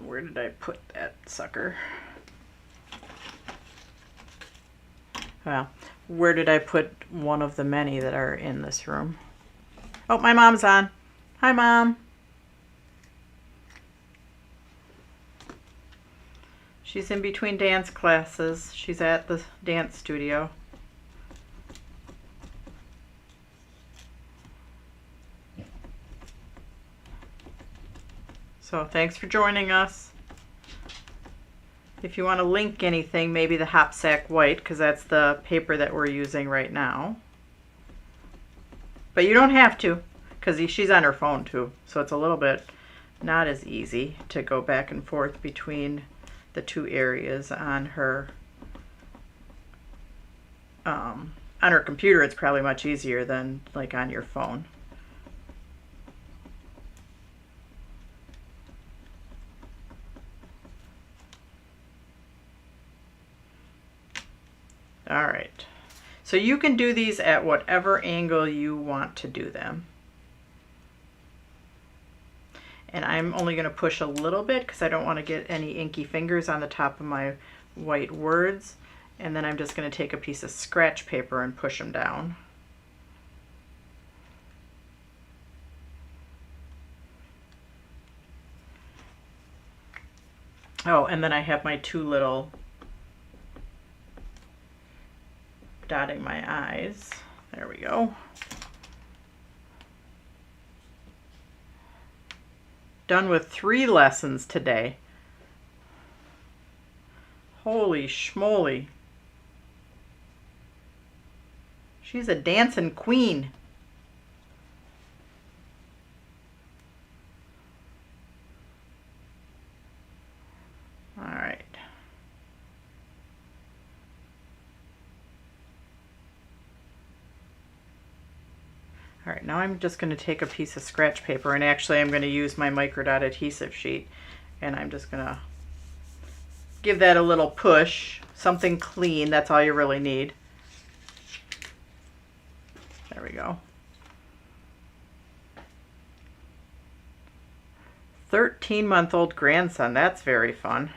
Where did I put that sucker? Well, where did I put one of the many that are in this room? Oh, my mom's on. Hi, Mom. She's in between dance classes. She's at the dance studio. So thanks for joining us. If you want to link anything, maybe the Hop Sack White, because that's the paper that we're using right now. But you don't have to, because she's on her phone too. So it's a little bit not as easy to go back and forth between the two areas on her computer. It's probably much easier than like on your phone. All right, so you can do these at whatever angle you want to do them. And I'm only going to push a little bit because I don't want to get any inky fingers on the top of my white words. And then I'm just going to take a piece of scratch paper and push them down. Oh, and then I have my two little dotting my eyes. There we go. Done with 3 lessons today. Holy schmoly. She's a dancing queen. All right. All right, now I'm just going to take a piece of scratch paper, and actually I'm going to use my microdot adhesive sheet, and I'm just going to give that a little push, something clean. That's all you really need. There we go. 13-month-old grandson. That's very fun.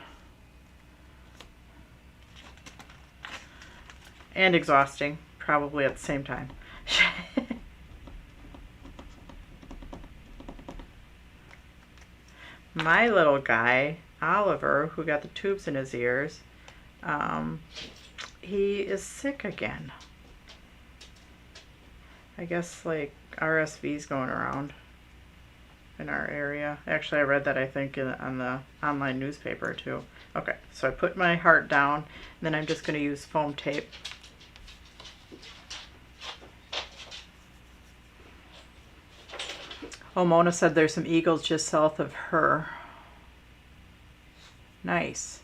And exhausting, probably at the same time. My little guy, Oliver, who got the tubes in his ears, he is sick again. I guess like RSV's going around in our area. Actually, I read that, I think, on the online newspaper too. Okay, so I put my heart down, and then I'm just going to use foam tape. Oh, Mona said there's some eagles just south of her. Nice.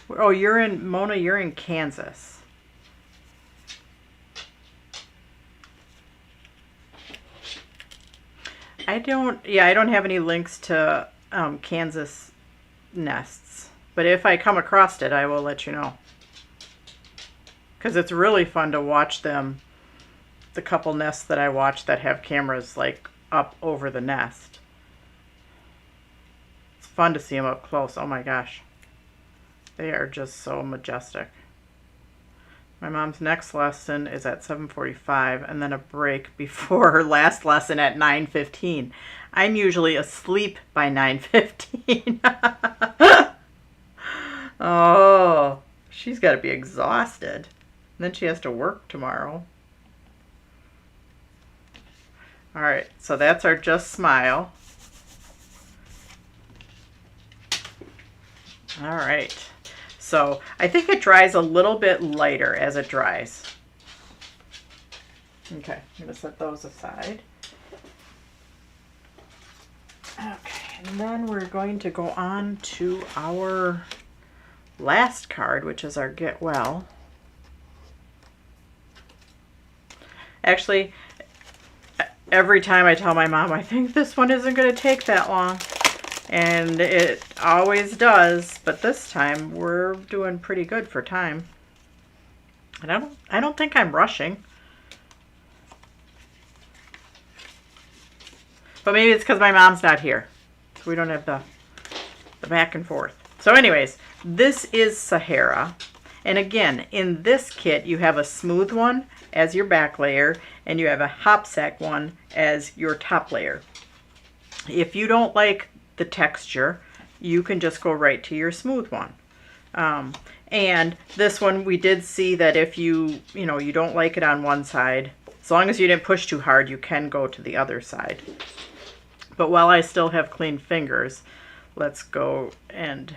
Oh, Mona, you're in Kansas. I don't have any links to Kansas nests, but if I come across it, I will let you know. Because it's really fun to watch them, the couple nests that I watch that have cameras like up over the nest. It's fun to see them up close. Oh my gosh. They are just so majestic. My mom's next lesson is at 7:45 and then a break before her last lesson at 9:15. I'm usually asleep by 9:15. Oh, she's got to be exhausted. And then she has to work tomorrow. All right, so that's our Just Smile. All right, so I think it dries a little bit lighter as it dries. Okay, I'm gonna set those aside. Okay, and then we're going to go on to our last card, which is our Get Well. Actually, every time I tell my mom, I think this one isn't going to take that long. And it always does, but this time we're doing pretty good for time. And I don't think I'm rushing. But maybe it's because my mom's not here. So we don't have the back and forth. So anyways, this is Sahara. And again, in this kit, you have a smooth one as your back layer, and you have a hop sack one as your top layer. If you don't like the texture, you can just go right to your smooth one. And this one, we did see that if you don't like it on one side, as long as you didn't push too hard, you can go to the other side. But while I still have clean fingers, let's go and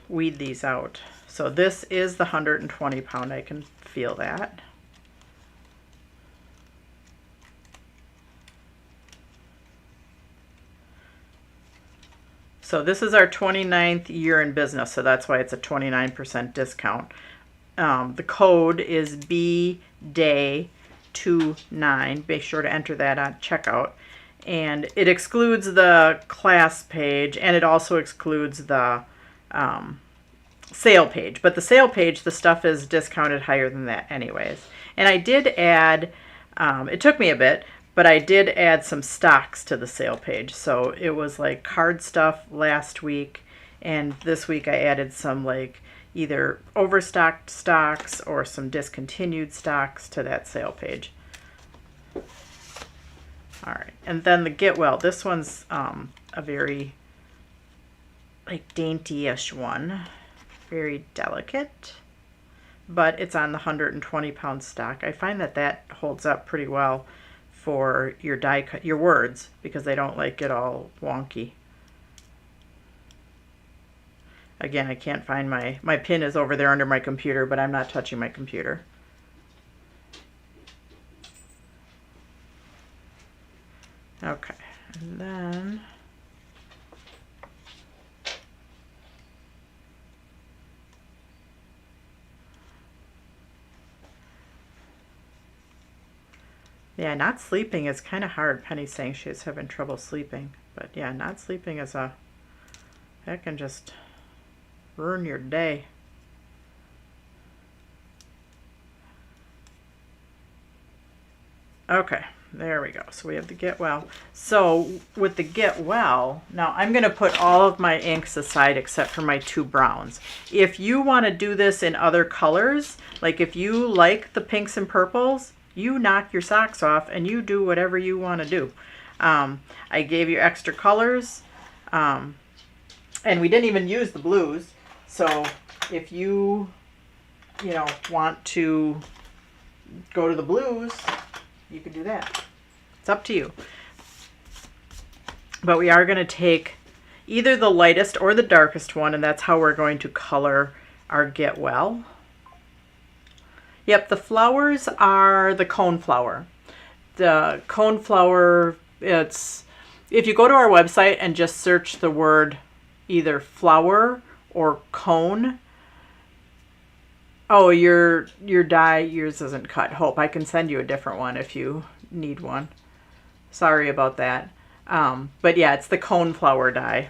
weed these out. So this is the 120 pound. I can feel that. So this is our 29th year in business, so that's why it's a 29% discount. The code is BDAY29. Be sure to enter that on checkout. And it excludes the class page, and it also excludes the sale page. But the sale page, the stuff is discounted higher than that anyways. And I did add, it took me a bit, but I did add some stocks to the sale page. So it was like card stuff last week, and this week I added some like either overstocked stocks or some discontinued stocks to that sale page. All right, and then the Get Well. This one's a very like dainty-ish one, very delicate, but it's on the 120 pound stock. I find that that holds up pretty well for your die cut, your words, because they don't like get all wonky. Again, I can't find my pin is over there under my computer, but I'm not touching my computer. Okay, and then yeah, not sleeping is kind of hard. Penny's saying she's having trouble sleeping. But yeah, not sleeping is that can just ruin your day. Okay, there we go. So we have the Get Well. So with the Get Well, now I'm going to put all of my inks aside except for my 2 browns. If you want to do this in other colors, like if you like the pinks and purples, you knock your socks off and you do whatever you want to do. I gave you extra colors, and we didn't even use the blues. So if you want to go to the blues, you can do that. It's up to you. But we are going to take either the lightest or the darkest one, and that's how we're going to color our Get Well. Yep, the flowers are the cone flower. The cone flower, it's, if you go to our website and just search the word either flower or cone. Oh, your die, yours isn't cut. Hope, I can send you a different one if you need one. Sorry about that. But yeah, it's the cone flower die.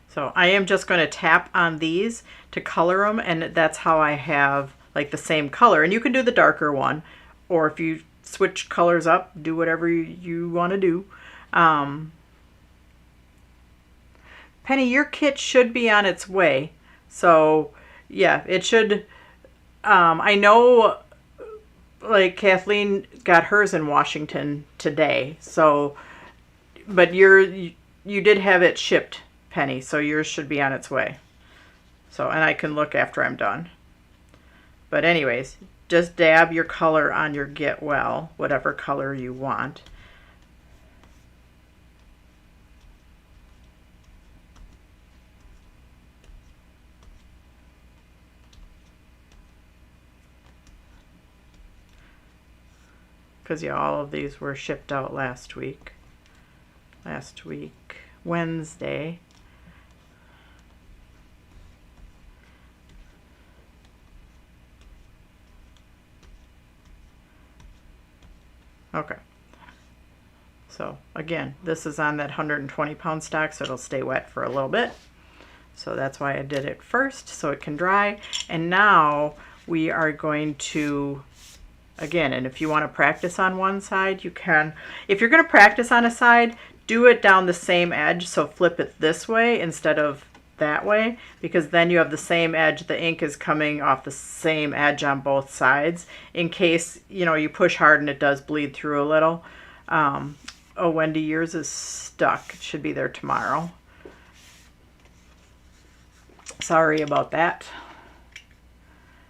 So I am just going to tap on these to color them, and that's how I have like the same color. And you can do the darker one, or if you switch colors up, do whatever you want to do. Penny, your kit should be on its way. So yeah, it should. I know like Kathleen got hers in Washington today. So, but you did have it shipped, Penny, so yours should be on its way. So, and I can look after I'm done. But anyways, just dab your color on your Get Well, whatever color you want. Because yeah, all of these were shipped out last week. Wednesday. Okay. So again, this is on that 120 pound stock, so it'll stay wet for a little bit. So that's why I did it first, so it can dry. And now we are going to, again, and if you want to practice on one side, you can. If you're going to practice on a side, do it down the same edge, so flip it this way instead of that way, because then you have the same edge. The ink is coming off the same edge on both sides in case, you push hard and it does bleed through a little. Oh, Wendy, yours is stuck. It should be there tomorrow. Sorry about that.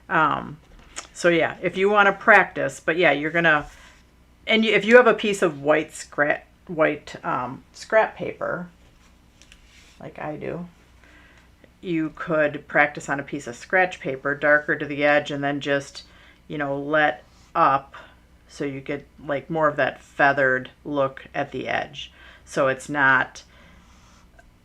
So yeah, if you want to practice, but yeah, you're gonna, and if you have a piece of white scrap paper, like I do, you could practice on a piece of scratch paper, darker to the edge, and then just, let up so you get like more of that feathered look at the edge. So it's not,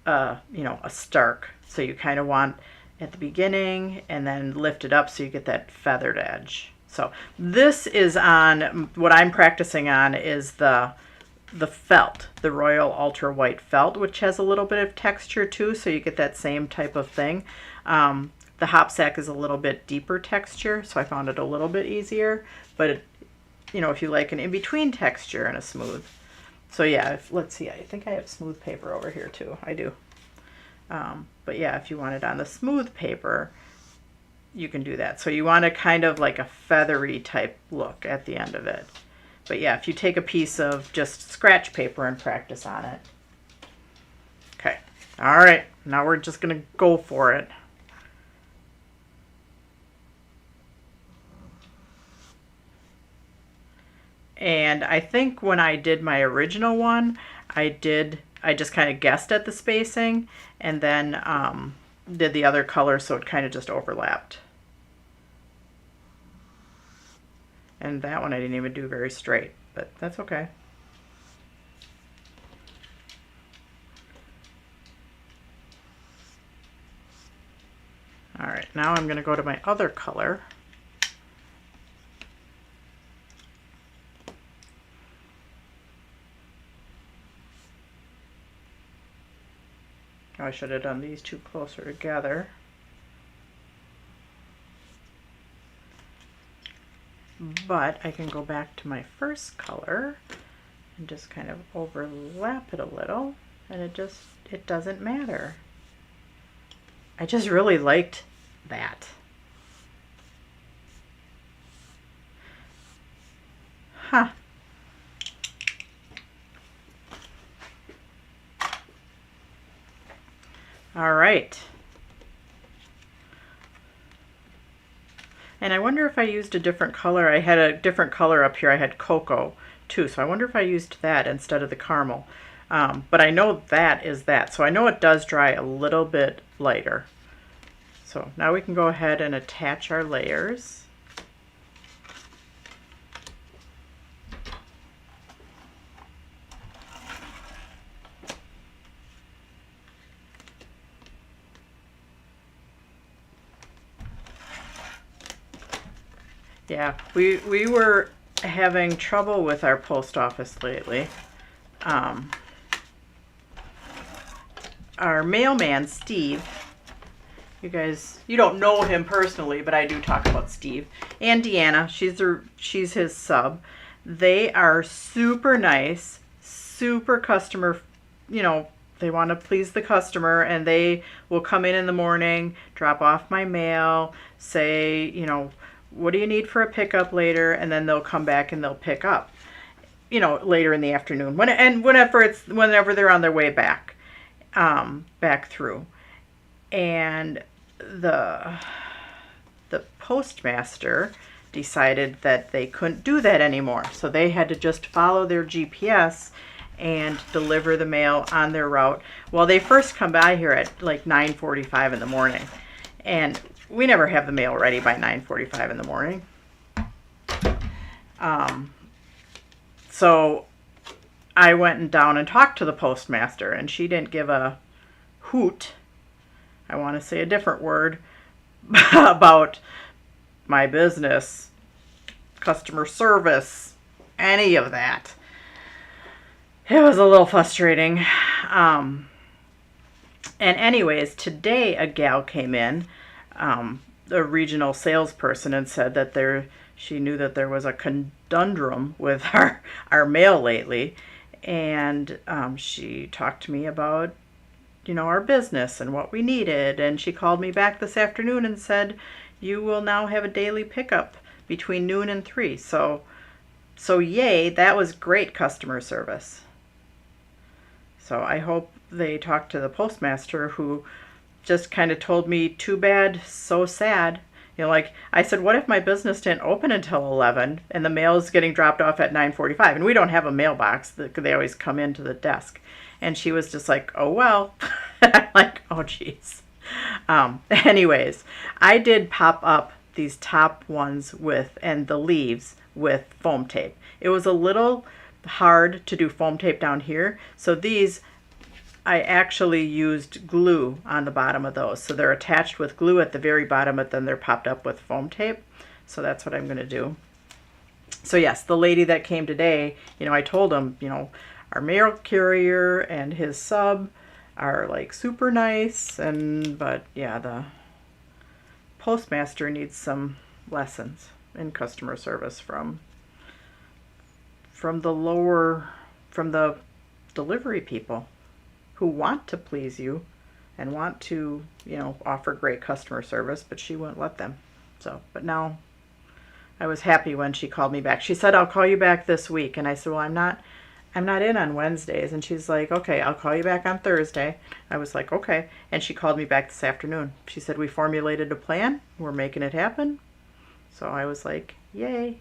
a stark. So you kind of want at the beginning and then lift it up so you get that feathered edge. So this is on, what I'm practicing on is the felt, the Royal Ultra White felt, which has a little bit of texture too, so you get that same type of thing. The hop sack is a little bit deeper texture, so I found it a little bit easier, but if you like an in-between texture and a smooth. So yeah, let's see, I think I have smooth paper over here too. I do. But yeah, if you want it on the smooth paper, you can do that. So you want a kind of like a feathery type look at the end of it. But yeah, if you take a piece of just scratch paper and practice on it. Okay, all right, now we're just gonna go for it. And I think when I did my original one, I just kind of guessed at the spacing and then did the other color so it kind of just overlapped. And that one I didn't even do very straight, but that's okay. All right, now I'm going to go to my other color. Oh, I should have done these two closer together. But I can go back to my first color and just kind of overlap it a little, and it doesn't matter. I just really liked that. Huh. All right. And I wonder if I used a different color. I had a different color up here. I had cocoa too. So I wonder if I used that instead of the caramel. But I know that is that. So I know it does dry a little bit lighter. So now we can go ahead and attach our layers. Yeah, we were having trouble with our post office lately. Our mailman, Steve, you guys, you don't know him personally, but I do talk about Steve. And Deanna, she's his sub. They are super nice, super customer, they want to please the customer, and they will come in the morning, drop off my mail, say, what do you need for a pickup later? And then they'll come back and they'll pick up, later in the afternoon. Whenever they're on their way back, back through. And the postmaster decided that they couldn't do that anymore. So they had to just follow their GPS and deliver the mail on their route. Well, they first come by here at like 9:45 in the morning. And we never have the mail ready by 9:45 in the morning. So I went down and talked to the postmaster, and she didn't give a hoot, I want to say a different word, about my business, customer service, any of that. It was a little frustrating. And anyways, today a gal came in, a regional salesperson, and said that she knew that there was a conundrum with our mail lately, and she talked to me about our business and what we needed, and she called me back this afternoon and said, you will now have a daily pickup between noon and 3. So yay, that was great customer service. So I hope they talked to the postmaster, who just kind of told me, too bad, so sad. You know, like I said, what if my business didn't open until 11 and the mail is getting dropped off at 9:45? And we don't have a mailbox. They always come into the desk. And she was just like, oh, well. I'm like, oh, geez. Anyways, I did pop up these top ones with, and the leaves with foam tape. It was a little hard to do foam tape down here. So these, I actually used glue on the bottom of those. So they're attached with glue at the very bottom, but then they're popped up with foam tape. So that's what I'm going to do. So yes, the lady that came today, you know, I told him, you know, our mail carrier and his sub are like super nice, but yeah, the postmaster needs some lessons in customer service from the delivery people who want to please you and want to, you know, offer great customer service, but she wouldn't let them. So, but now I was happy when she called me back. She said, I'll call you back this week. And I said, well, I'm not in on Wednesdays. And she's like, okay, I'll call you back on Thursday. I was like, okay. And she called me back this afternoon. She said, we formulated a plan. We're making it happen. So I was like, yay.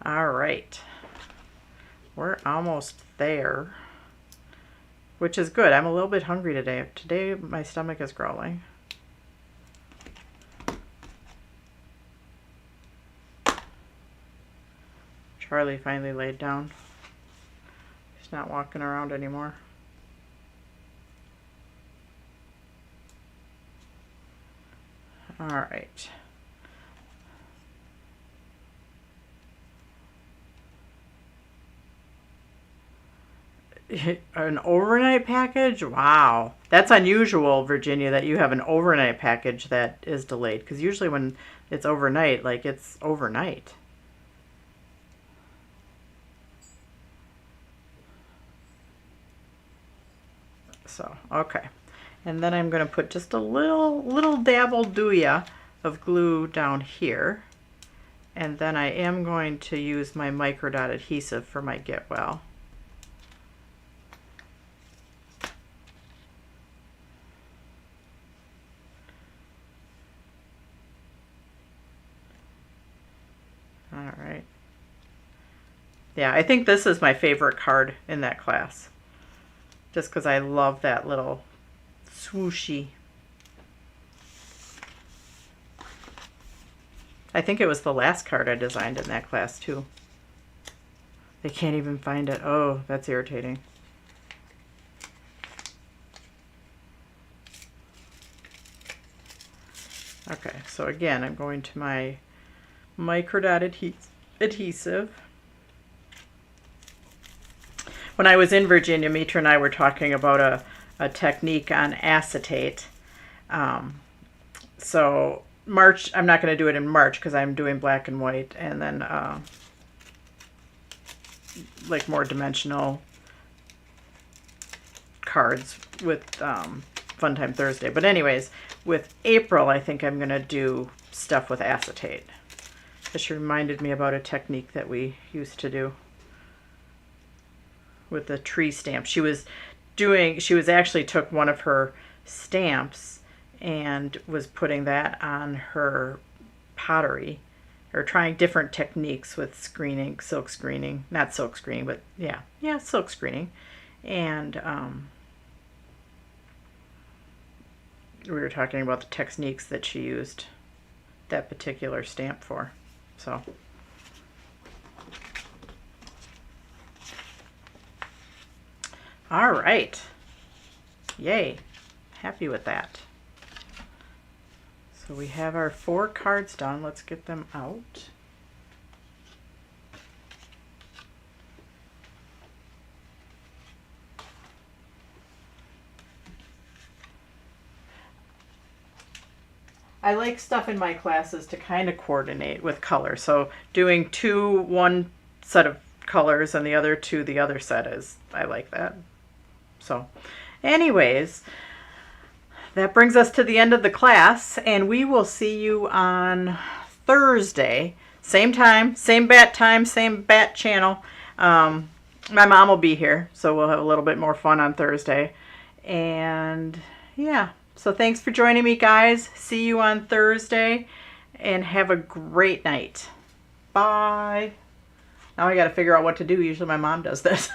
All right. We're almost there, which is good. I'm a little bit hungry today. Today my stomach is growling. Charlie finally laid down. He's not walking around anymore. All right. An overnight package? Wow. That's unusual, Virginia, that you have an overnight package that is delayed. Because usually when it's overnight, like it's overnight. So, okay. And then I'm going to put just a little dabble dooya of glue down here. And then I am going to use my micro dot adhesive for my Get Well. All right. Yeah, I think this is my favorite card in that class. Just because I love that little swooshy. I think it was the last card I designed in that class too. They can't even find it. Oh, that's irritating. Okay, so again, I'm going to my micro dot adhesive. When I was in Virginia, Mitra and I were talking about a technique on acetate. So March, I'm not going to do it in March because I'm doing black and white, and then like more dimensional cards with Fun Time Thursday. But anyways, with April, I think I'm going to do stuff with acetate. This reminded me about a technique that we used to do with the tree stamp. She actually took one of her stamps and was putting that on her pottery, or trying different techniques with screening, silk screening, not silk screening, but yeah, silk screening. And we were talking about the techniques that she used that particular stamp for. So all right. Yay. Happy with that. So we have our 4 cards done. Let's get them out. I like stuff in my classes to kind of coordinate with color. So doing 2 one set of colors and the other 2 the other set is, I like that. So anyways, that brings us to the end of the class, and we will see you on Thursday. Same time, same bat channel. My mom will be here, so we'll have a little bit more fun on Thursday. And yeah, so thanks for joining me, guys. See you on Thursday, and have a great night. Bye. Now I got to figure out what to do. Usually my mom does this.